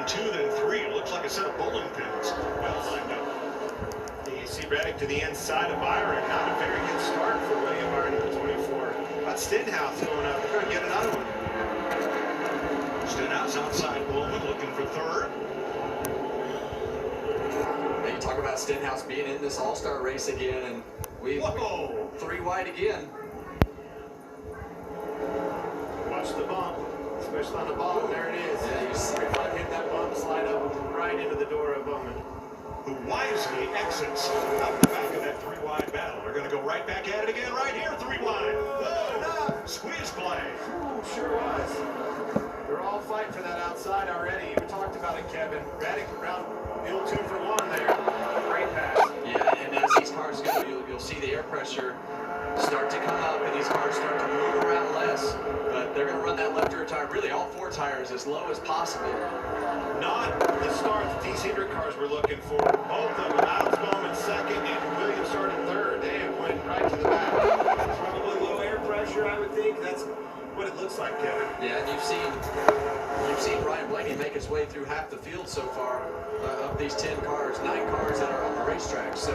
2, then 3. It looks like a set of bowling pins. Well lined up. You see Reddick to the inside of Byron. Not a very good start for William Byron at 24. But Stenhouse going up. They're going to get another one. Stenhouse outside Bowman looking for third. And you talk about Stenhouse being in this all-star race again, and we 3 wide again. Watch the bump, especially on the bottom. There it is. Yeah, you see hit that bump, slide up right into the door of Bowman, who wisely exits out the back of that 3 wide battle. They're going to go right back at it again right here, 3 wide. Whoa, squeeze play. Ooh, sure was. They're all fighting for that outside already. We talked about it, Kevin. Reddick around the old 2 for 1 there. Great pass. Yeah, and as these cars go, you'll see the air pressure start to come up, and these cars start to move around less. But they're going to run that left rear tire, really all 4 tires, as low as possible. Not the start that these Hendrick cars were looking for. Both of them, Adams Bowman second, and Williams started third. They went right to the back. Probably low air pressure, I would think. That's what it looks like, Kevin. Yeah, and you've seen Ryan Blaney make his way through half the field so far of these 10 cars, 9 cars that are on the racetrack. So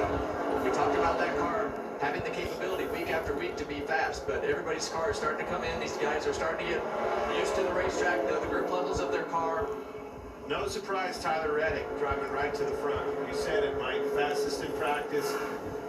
we talked about that car having the capability week after week to be fast, but everybody's car is starting to come in. These guys are starting to get used to the racetrack, the grip levels of their car. No surprise, Tyler Reddick driving right to the front. You said it, Mike, fastest in practice,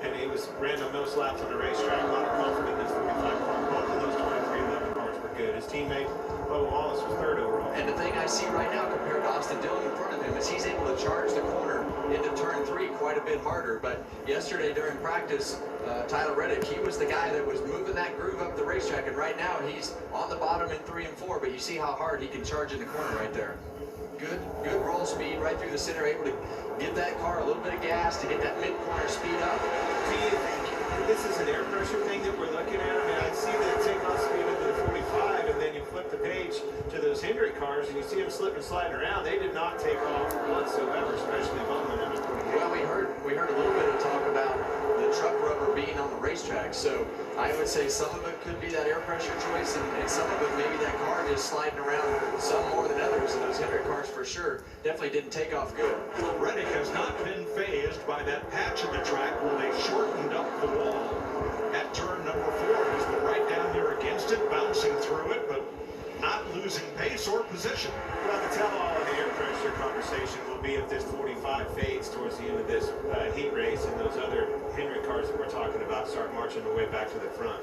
and he ran the most laps on the racetrack. A lot of confidence in this 45 car. Both of those 23-11 cars were good. His teammate, Bubba Wallace, was third overall. And the thing I see right now compared to Austin Dillon in front of him is he's able to charge the corner into turn 3 quite a bit harder. But yesterday during practice, Tyler Reddick, he was the guy that was moving that groove up the racetrack, and right now he's on the bottom in 3 and 4, but you see how hard he can charge in the corner right there. Good roll speed right through the center, able to give that car a little bit of gas to get that mid-corner speed up. Do you think this is an air pressure thing that we're looking at? I mean, I see that takeoff speed into the 45, and then you flip the page to those Hendrick cars, and you see them slipping and sliding around. They did not take off whatsoever, especially Bowman in the 48. Well, we heard a little bit of talk about the truck rubber being on the racetrack, so I would say some of it could be that air pressure choice, and some of it maybe that car just sliding around, some more than others, and those Hendrick cars for sure definitely didn't take off good. Reddick has not been phased by that patch of the track where they shortened up the wall at turn number 4. He's been right down there against it, bouncing through it, but not losing pace or position. Well, the tell-all of the air pressure conversation will be if this 45 fades towards the end of this heat race and those other Hendrick cars that we're talking about start marching their way back to the front.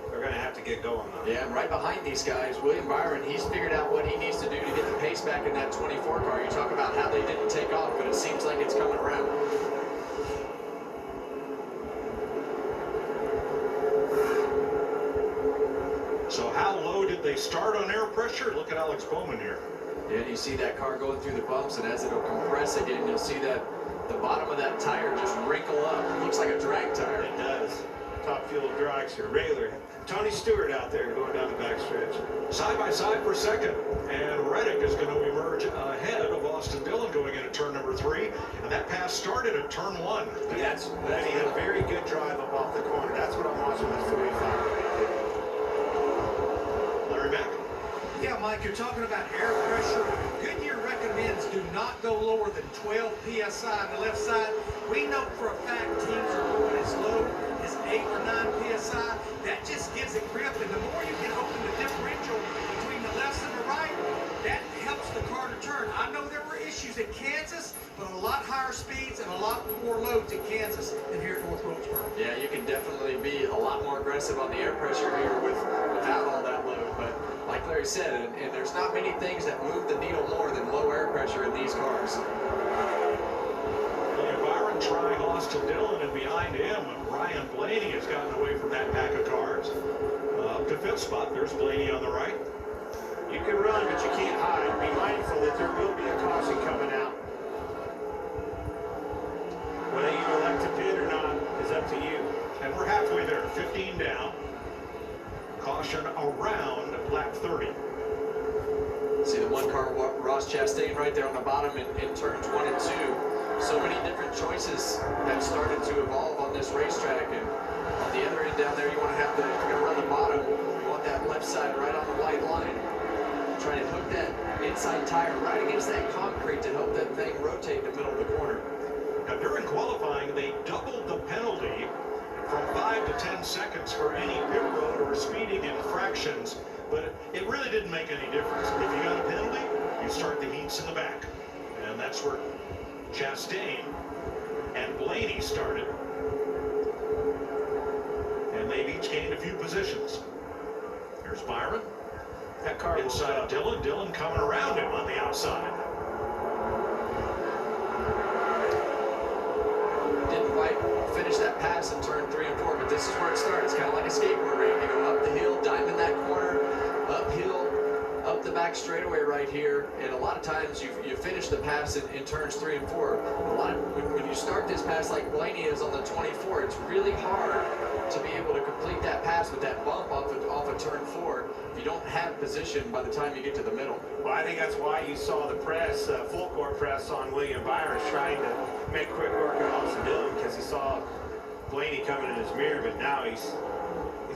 They're going to have to get going, though. Yeah, and right behind these guys, William Byron, he's figured out what he needs to do to get the pace back in that 24 car. You talk about how they didn't take off, but it seems like it's coming around. So how low did they start on air pressure? Look at Alex Bowman here. Yeah, you see that car going through the bumps, and as it'll compress again, you'll see that the bottom of that tire just wrinkle up. It looks like a drag tire. It does. Top fuel dragster, Rayler. Tony Stewart out there going down the backstretch. Side by side for second, and Reddick is going to emerge ahead of Austin Dillon going into turn number 3, and that pass started at turn 1. And he had a very good drive up off the corner. That's what I'm watching this 45. Larry Mack. Yeah, Mike, you're talking about air pressure. Goodyear recommends do not go lower than 12 PSI on the left side. We know for a fact teams are going as low as 8 or 9 PSI. That just gives it grip, and the more you can open the differential between the left and the right, that helps the car to turn. I know there were issues at Kansas, but a lot higher speeds and a lot more loads at Kansas than here at North Wilkesboro. Yeah, you can definitely be a lot more aggressive on the air pressure here without all that load, but like Larry said, and there's not many things that move the needle more than low air pressure in these cars. William Byron trying Austin Dillon, and behind him, Ryan Blaney has gotten away from that pack of cars. Up to 5th spot, there's Blaney on the right. You can run, but you can't hide. Be mindful that there will be a caution coming out. Whether you elect to pit or not is up to you. And we're halfway there, 15 down. Caution around lap 30. See the one car, Ross Chastain, right there on the bottom in turns 1 and 2. So many different choices have started to evolve on this racetrack, and on the other end down there, you want to have if you're going to run the bottom, you want that left side right on the white line. trying to hook that inside tire right against that concrete to help that thing rotate the middle of the corner. Now, during qualifying, they doubled the penalty from 5 to 10 seconds for any pit road or speeding infractions, but it really didn't make any difference. If you got a penalty, you start the heats in the back. And that's where Chastain and Blaney started. And they've each gained a few positions. Here's Byron. That car Inside of Dillon. Dillon coming around him on the outside. Didn't quite finish that pass in turn 3 and 4, but this is where it starts. It's kind of like a skateboard ramp. You go up the hill, diamond that corner, uphill, up the back straightaway right here, and a lot of times you finish the pass in turns 3 and 4. When you start this pass like Blaney is on the 24, it's really hard to be able to complete that pass with that bump off of turn 4 if you don't have position by the time you get to the middle. Well, I think that's why you saw the press, full court press on William Byron trying to make quick work of Austin Dillon, because he saw Blaney coming in his mirror, but now he's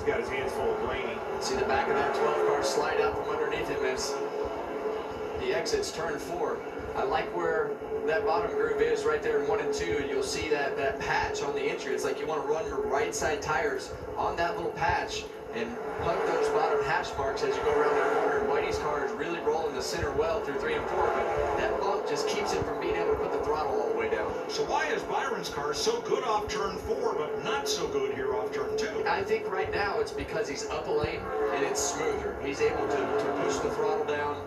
got his hands full of Blaney. See the back of that 12 car slide out from underneath him as he exits turn 4. I like where that bottom groove is right there in 1 and 2, and you'll see that patch on the entry. It's like you want to run your right side tires on that little patch and hug those bottom hash marks as you go around that corner. And Whitey's car is really rolling the center well through 3 and 4, but that bump just keeps him from being able to put the throttle all the way down. So why is Byron's car so good off turn 4, but not so good here off turn 2? I think right now it's because he's up a lane and it's smoother. He's able to push the throttle down,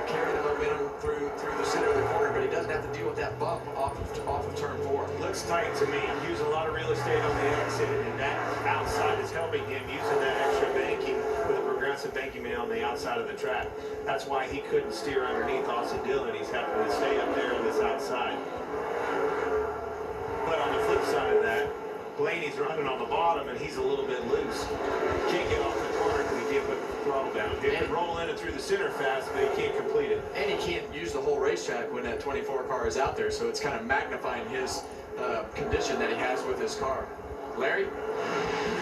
carry the momentum through the center of the corner, but he doesn't have to deal with that bump off of turn 4. Looks tight to me. Using a lot of real estate on the exit, and that outside is helping him using that extra banking with a progressive banking man on the outside of the track. That's why he couldn't steer underneath Austin Dillon. He's having to stay up there on this outside. But on the flip side of that, Blaney's running on the bottom, and he's a little bit loose. Can't get off the corner because he can't put the throttle down. He can roll in and through the center fast, but he can't complete it. And he can't use the whole racetrack when that 24 car is out there, so it's kind of magnifying his condition that he has with his car. Larry?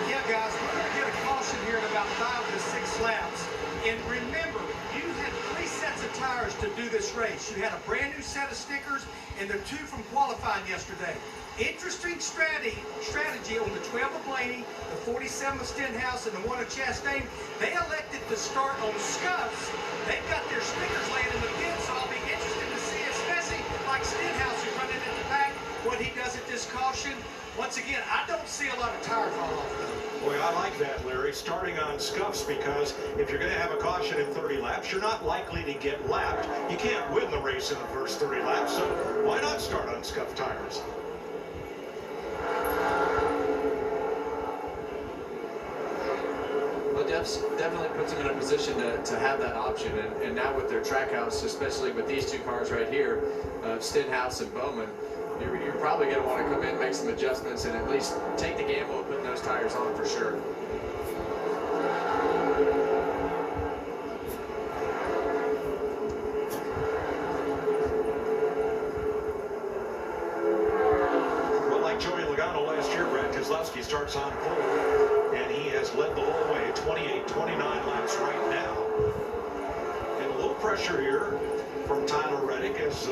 Yeah, guys, we're going to get a caution here in about 5 to 6 laps. And remember, you had 3 sets of tires to do this race. You had a brand new set of stickers and the 2 from qualifying yesterday. Interesting strategy on the 12 of Blaney, the 47 of Stenhouse, and the 1 of Chastain. They elected to start on scuffs. They've got their stickers laying in the pit, so I'll be interested to see, especially like Stenhouse, who's running in the back, what he does at this caution. Once again, I don't see a lot of tire fall off, though. Boy, I like that, Larry, starting on scuffs, because if you're going to have a caution in 30 laps, you're not likely to get lapped. You can't win the race in the first 30 laps, so why not start on scuff tires? Well, definitely puts him in a position to have that option, and now with their track house, especially with these 2 cars right here, Stenhouse and Bowman, you're probably going to want to come in, make some adjustments, and at least take the gamble of putting those tires on for sure. Well, like Joey Logano last year, Brad Keselowski starts on pole, and he has led the whole way, 28-29 laps right now. And a little pressure here from Tyler Reddick as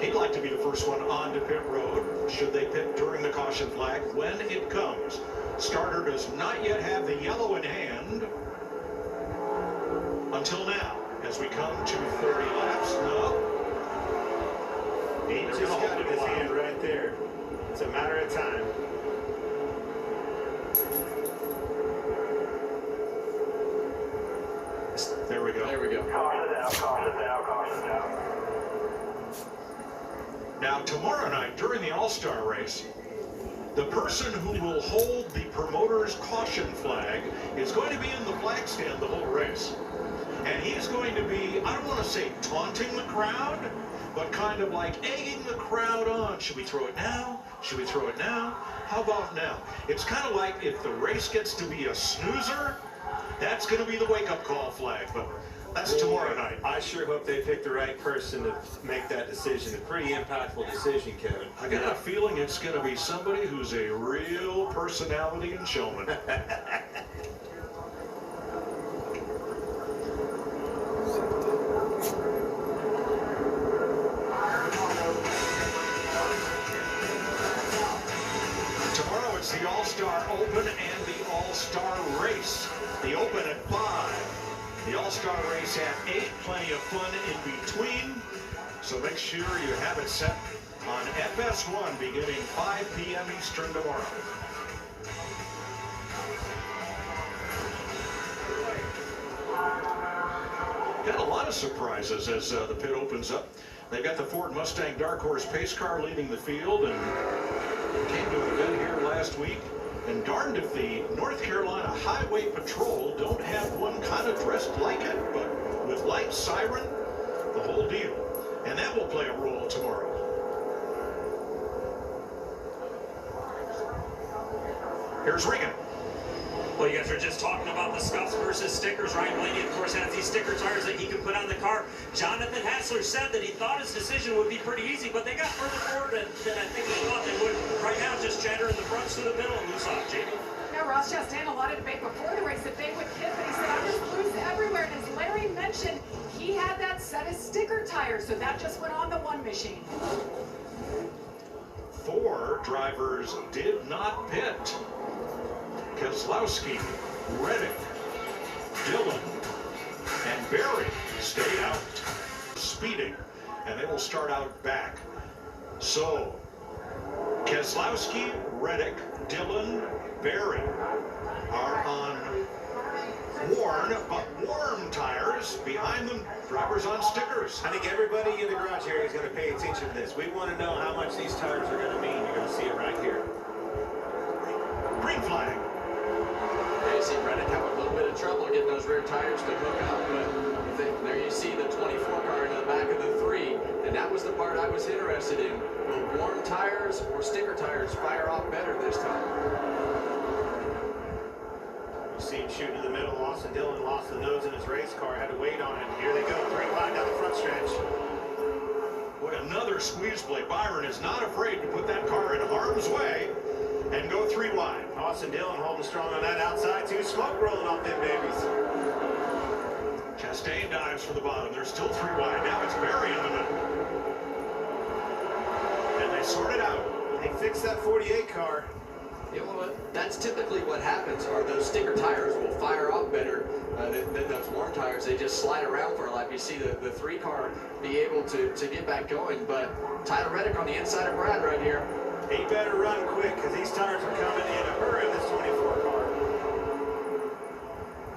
he'd like to be the first one onto pit road, should they pit during the caution flag when it comes. Starter does not yet have the yellow in hand until now, as we come to 30 laps. No. He just got his hand right there. It's a matter of time. There we go. There we go. Caution down, caution down, caution down. Now, tomorrow night, during the All-Star race, the person who will hold the promoter's caution flag is going to be in the flag stand the whole race. And he's going to be, I don't want to say taunting the crowd, but kind of like egging the crowd on. Should we throw it now? Should we throw it now? How about now? It's kind of like if the race gets to be a snoozer, that's going to be the wake-up call flag. But that's tomorrow night. I sure hope they pick the right person to make that decision. A pretty impactful decision, Kevin. I got a feeling it's going to be somebody who's a real personality and showman. All-Star race at 8. Plenty of fun in between. So make sure you have it set on FS1 beginning 5 p.m. Eastern tomorrow. Got a lot of surprises as the pit opens up. They've got the Ford Mustang Dark Horse pace car leading the field and came to an event here last week. And darned if the North Carolina Highway Patrol don't have one kind of dressed like it, but with light, siren, the whole deal. And that will play a role tomorrow. Here's Regan. Well, you guys are just talking about the scuffs versus stickers. Ryan Blaney, of course, has these sticker tires that he can put on the car. Jonathan Hassler said that he thought his decision would be pretty easy, but they got further forward than I think they thought they would. Right now, just chatter in the fronts to the middle and loose off. Jamie? Yeah, Ross Chastain, a lot of debate before the race that they would hit, but he said, I'm just loose everywhere. And as Larry mentioned, he had that set of sticker tires, so that just went on the one machine. 4 drivers did not pit. Keselowski, Reddick, Dillon, and Berry stayed out, speeding, and they will start out back. So, Keselowski, Reddick, Dillon, Berry are on worn but warm tires. Behind them, drivers on stickers. I think everybody in the garage area is going to pay attention to this. We want to know how much these tires are going to mean. You're going to see it right here. Green flag. Yeah, you see Reddick have a little bit of trouble getting those rear tires to hook up, but there you see the 24 car in the back of the 3, and that was the part I was interested in. Will warm tires or sticker tires fire off better this time? You see him shooting in the middle. Austin Dillon lost the nose in his race car, had to wait on it. Here they go, 3 wide down the front stretch. Boy, another squeeze play. Byron is not afraid to put that car in harm's way and go 3 wide. Austin Dillon holding strong on that outside too. Smoke rolling off them babies. Chastain dives for the bottom. They're still 3 wide. Now it's Berry in the middle. And they sort it out. They fixed that 48 car. You know what? That's typically what happens. Are those sticker tires will fire off better than those warm tires. They just slide around for a lap. You see the 3 car be able to get back going. But Tyler Reddick on the inside of Brad right here. He better run quick because these tires are coming in a hurry in this 24 car.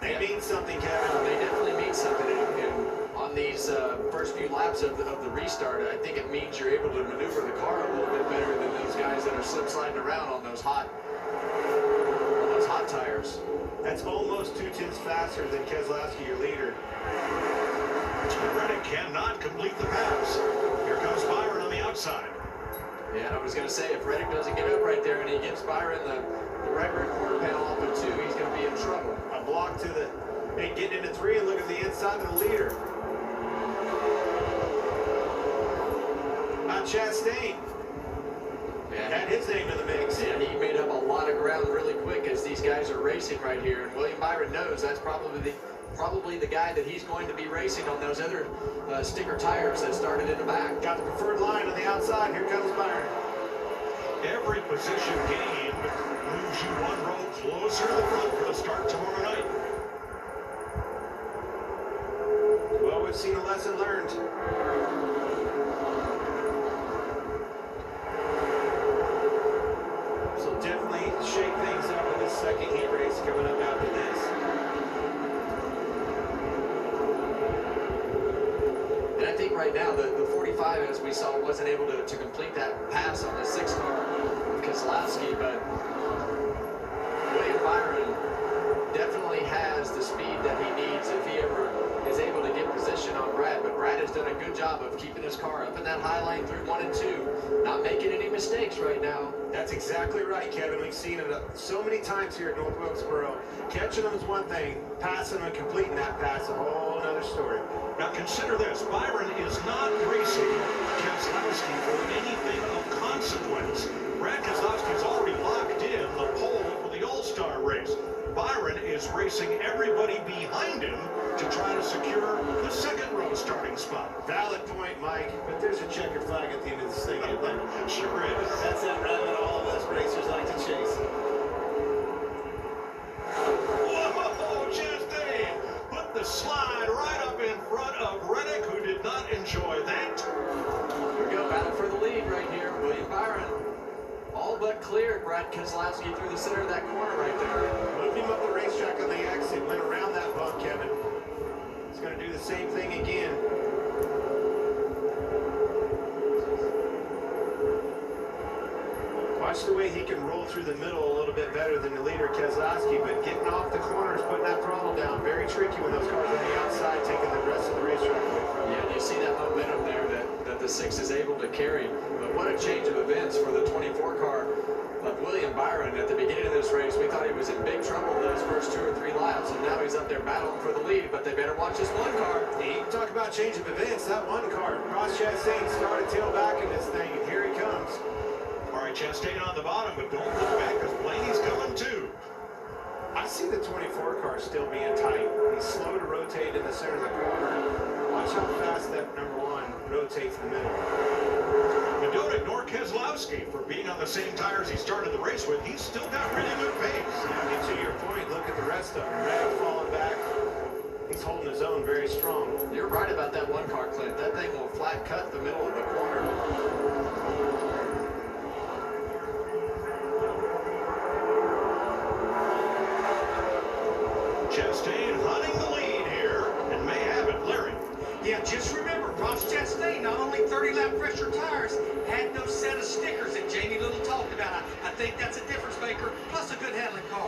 They mean something, Kevin. They definitely mean something. And on these first few laps of the restart, I think it means you're able to maneuver the car a little bit better than those guys that are slip sliding around on those hot tires. That's almost 2/10 faster than Keselowski, your leader. Reddick cannot complete the pass. Here comes Byron on the outside. Yeah, and I was going to say, if Reddick doesn't get up right there and he gives Byron the right rear quarter panel off of 2, he's going to be in trouble. A block to the, and getting into 3 and look at the inside of the leader. Chastain. Yeah, Had his name in the mix. and he made up a lot of ground really quick as these guys are racing right here. And William Byron knows that's probably the guy that he's going to be racing on those other sticker tires that started in the back. Got the preferred line on the outside. Here comes Byron. Every position gained moves you 1 row closer to the front for the start tomorrow night. Well, we've seen a lesson learned. So definitely shake things up in this second heat race coming up after this. And I think right now the 45, as we saw, wasn't able to complete that pass on the 6 car with Keselowski, but William Byron definitely has the speed that he needs if he ever is able to get position on Brad. But Brad has done a good job of keeping his car up in that high lane through 1 and 2, not making any mistakes right now. That's exactly right, Kevin. We've seen it so many times here at North Wilkesboro. Catching them is one thing, passing them and completing that pass a whole other story. Now consider this, Byron is not racing Keselowski for anything of consequence. Brad Keselowski's already locked in the pole for the All-Star race. Byron is racing everybody behind him to try to secure the 2nd row starting spot. Valid point, Mike, but there's a checkered flag at the end of this thing, isn't there? Sure is. That's that run that all of us racers like to chase. Whoa, Chastain put the slide right enjoy that. Here we go, battle for the lead right here. William Byron all but cleared Brad Keselowski through the center of that corner right there. Moved him up the racetrack on the exit, went around that bump, Kevin. He's going to do the same thing again. Watch the way he can roll through the middle a little bit better than the leader, Keselowski, but getting off the corners, putting that throttle down, very tricky when those cars are on the outside, taking the rest of the racetrack away from him. Yeah, you see that momentum there that the 6 is able to carry. But what a change of events for the 24 car of William Byron. At the beginning of this race, we thought he was in big trouble those first 2 or 3 laps, and now he's up there battling for the lead, but they better watch this one car. You talk about change of events, that one car, Ross Chastain started tail back in this thing, and here he comes. All right, Chastain on the bottom, but don't look back because Blaney's coming too. I see the 24 car still being tight. He's slow to rotate in the center of the corner. Watch how fast that number 1 rotates the middle. And don't ignore Keselowski for being on the same tires he started the race with. He's still got really good pace. And to your point, look at the rest of them. Red falling back. He's holding his own very strong. You're right about that one car, Clint. That thing will flat cut the middle of the corner. Chastain hunting the lead here and may have it. Larry. Yeah, just remember, Ross Chastain, not only 30-lap pressure tires, had no set of stickers that Jamie Little talked about. I think that's a difference maker, plus a good handling car.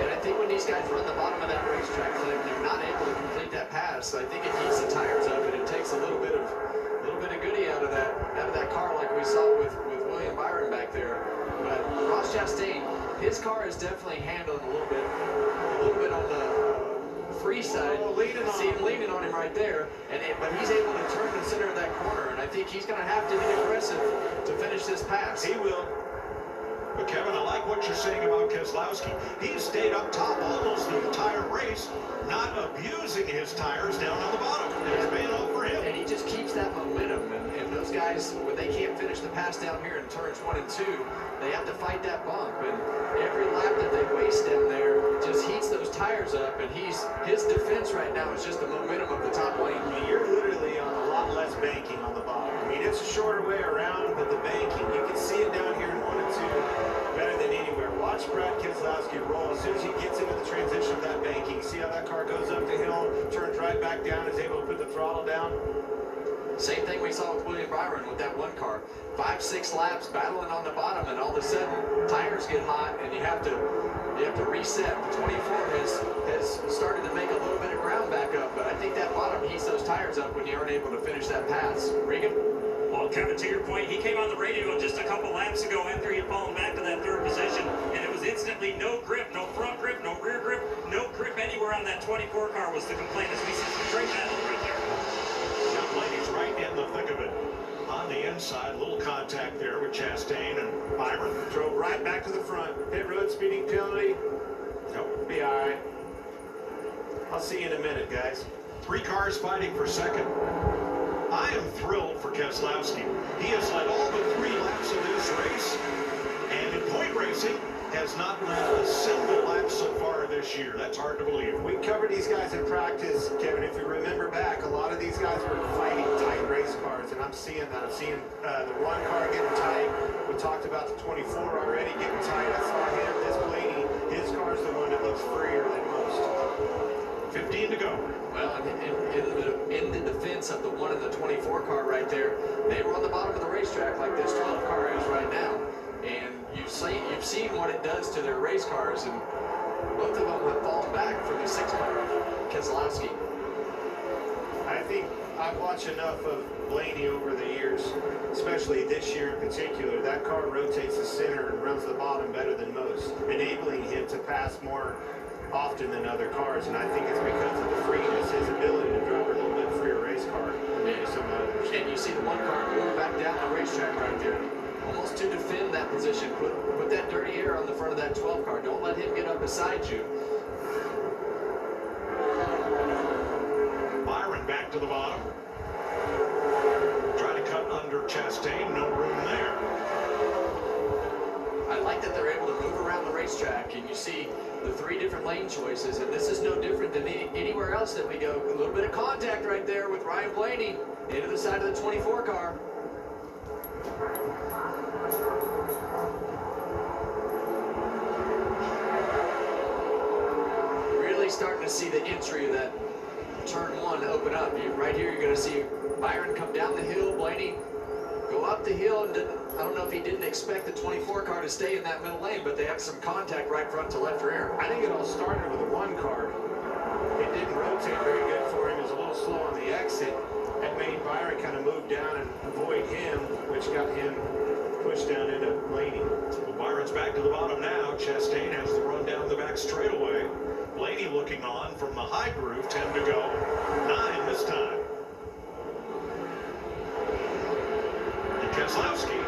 And I think when these guys run the bottom of that racetrack, Clint, they're not able to complete that pass. So I think it heats the tires up, and it takes a little bit of goodie out of that car, like we saw with William Byron back there. But Ross Chastain, his car is definitely handling a little bit on the free side. See him leaning on him right there, but he's able to turn the center of that corner, and I think he's going to have to be aggressive to finish this pass. He will. But Kevin, I like what you're saying about Keselowski. He's stayed up top almost the entire race, not abusing his tires down on the bottom. It's paying off for him. And he just keeps that momentum. And those guys, when they can't finish the pass down here in turns 1 and 2, they have to fight that bump. And every lap that they waste down there just heats those tires up. And his defense right now is just the momentum of the top lane. I mean, you're literally on a lot less banking on the bottom. I mean, it's a shorter way around, but the banking, you can see it down here in 1 and 2 better than anywhere. Watch Brad Keselowski roll. As soon as he gets into the transition of that banking, see how that car goes up the hill, turns right back down, is able to put the throttle down. Same thing we saw with William Byron with that one car. 5-6 laps battling on the bottom, and all of a sudden tires get hot, and you have to reset. The 24 has started to make a little bit of ground back up, but I think that bottom heats those tires up when you aren't able to finish that pass. Regan? Well, Kevin, to your point, he came on the radio just a couple laps ago after he had fallen back to that 3rd position, and it was instantly no grip, no front grip, no rear grip, no grip anywhere on that 24 car was the complaint, as we see some great battle right there. Now Blaney's right in the thick of it. On the inside, little contact there with Chastain and Byron. Drove right back to the front. Pit road speeding penalty. Nope. Be all right. I'll see you in a minute, guys. 3 cars fighting for second. I am thrilled for Keselowski. He has led all but 3 laps of this race, and in point racing, has not led a single lap so far this year. That's hard to believe. We covered these guys in practice, Kevin. If you remember back, a lot of these guys were fighting tight race cars, and I'm seeing that. I'm seeing the 1 car getting tight. We talked about the 24 already getting tight. I saw him, this Blaney. His car's the one that looks freer than most. 15 to go. Well, in the defense of the 1 and the 24 car right there, they were on the bottom of the racetrack like this 12 car is right now. And you've seen what it does to their race cars, and both of them have fallen back for the 6 car, Keselowski. I think I've watched enough of Blaney over the years, especially this year in particular. That car rotates the center and runs the bottom better than most, enabling him to pass more often than other cars, and I think it's because of the freeness, his ability to drive a little bit freer race car than some others. And you see the 1 car move back down the racetrack right there, almost to defend that position. Put that dirty air on the front of that 12 car. Don't let him get up beside you. Byron back to the bottom. Try to cut under Chastain. No room there. I like that they're able to move around the racetrack, and you see the 3 different lane choices, and this is no different anywhere else that we go. A little bit of contact right there with Ryan Blaney into the side of the 24 car. Really starting to see the entry of that turn one open up. Right here, you're going to see Byron come down the hill, Blaney go up the hill, and I don't know if he didn't expect the 24 car to stay in that middle lane, but they have some contact right front to left rear. I think it all started with a one car. It didn't rotate very good for him. It was a little slow on the exit. That made Byron kind of move down and avoid him, which got him pushed down into Blaney. Well, Byron's back to the bottom now. Chastain has the run down the back straightaway. Blaney looking on from the high groove, 10 to go, 9 this time. And Keselowski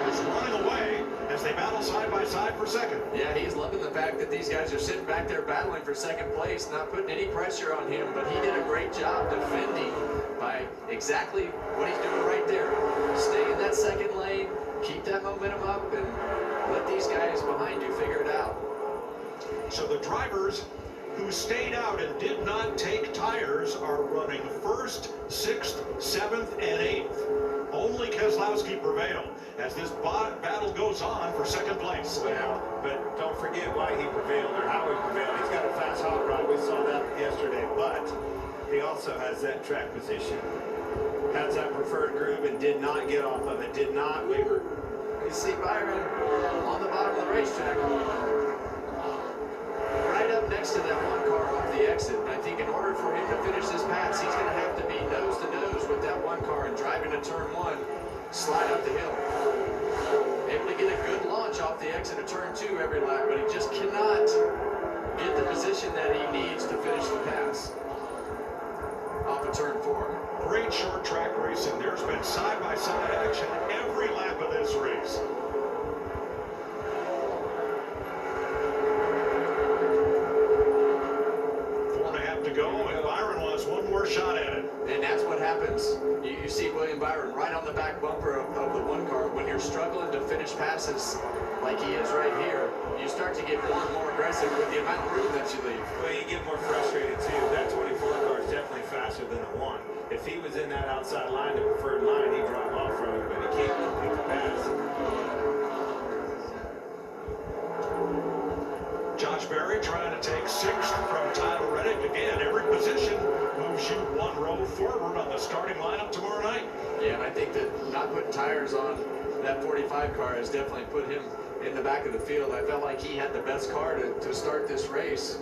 is running away as they battle side by side for second. Yeah, he's loving the fact that these guys are sitting back there battling for second place, not putting any pressure on him, but he did a great job defending by exactly what he's doing right there. Stay in that second lane, keep that momentum up, and let these guys behind you figure it out. So the drivers who stayed out and did not take tires are running 1st, 6th, 7th, and 8th. Only Keselowski prevailed as this battle goes on for second place. Well, but don't forget why he prevailed or how he prevailed. He's got a fast hot rod. We saw that yesterday, but he also has that track position. Has that preferred groove and did not get off of it, did not waver. You see Byron on the bottom of the racetrack, right up next to that one car off the exit. And I think in order for him to finish this pass, he's going to have to be nose to nose with that one car and driving to turn one, slide up the hill. Able to get a good launch off the exit of turn 2 every lap, but he just cannot get the position that he needs to finish the pass off of turn 4. Great short track racing. There's been side-by-side action every lap of this race. To go, and Byron wants one more shot at it. And that's what happens. You see William Byron right on the back bumper of the one car. When you're struggling to finish passes like he is right here, you start to get more and more aggressive with the amount of room that you leave. Well, you get more frustrated too. That 24 car is definitely faster than the one. If he was in that outside line, the preferred line, he'd drop off from it, but he can't complete the pass. Josh Berry trying to take 6th from Tyler Reddick. Again, every position moves you one row forward on the starting lineup tomorrow night. Yeah, and I think that not putting tires on that 45 car has definitely put him in the back of the field. I felt like he had the best car to start this race.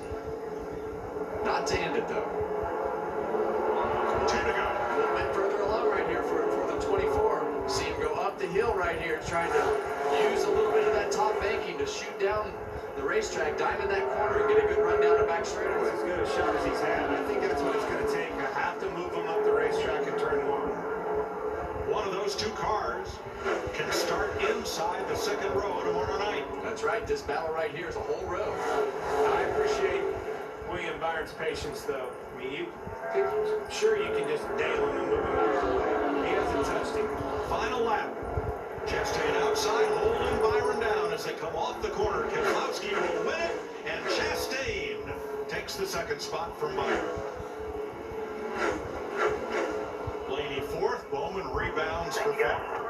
Not to end it, though. 2 to go. A little bit further along right here for the 24. See him go up the hill right here, trying to use a little bit of that top banking to shoot down the racetrack, dive in that corner, and get a good run down the back straightaway. As good a shot as he's had. I think that's what it's going to take. I have to move him up the racetrack in turn 1. One of those two cars can start inside the second row tomorrow night. That's right. This battle right here is a whole row. I appreciate William Byron's patience, though. I mean, sure you can just nail him and move him out of the way. He hasn't touched him. Final lap. Chastain outside, holding Byron down as they come off the corner. Keselowski will win it, and Chastain takes the second spot from Byron. Blaney 4th, Bowman rebounds for 5th.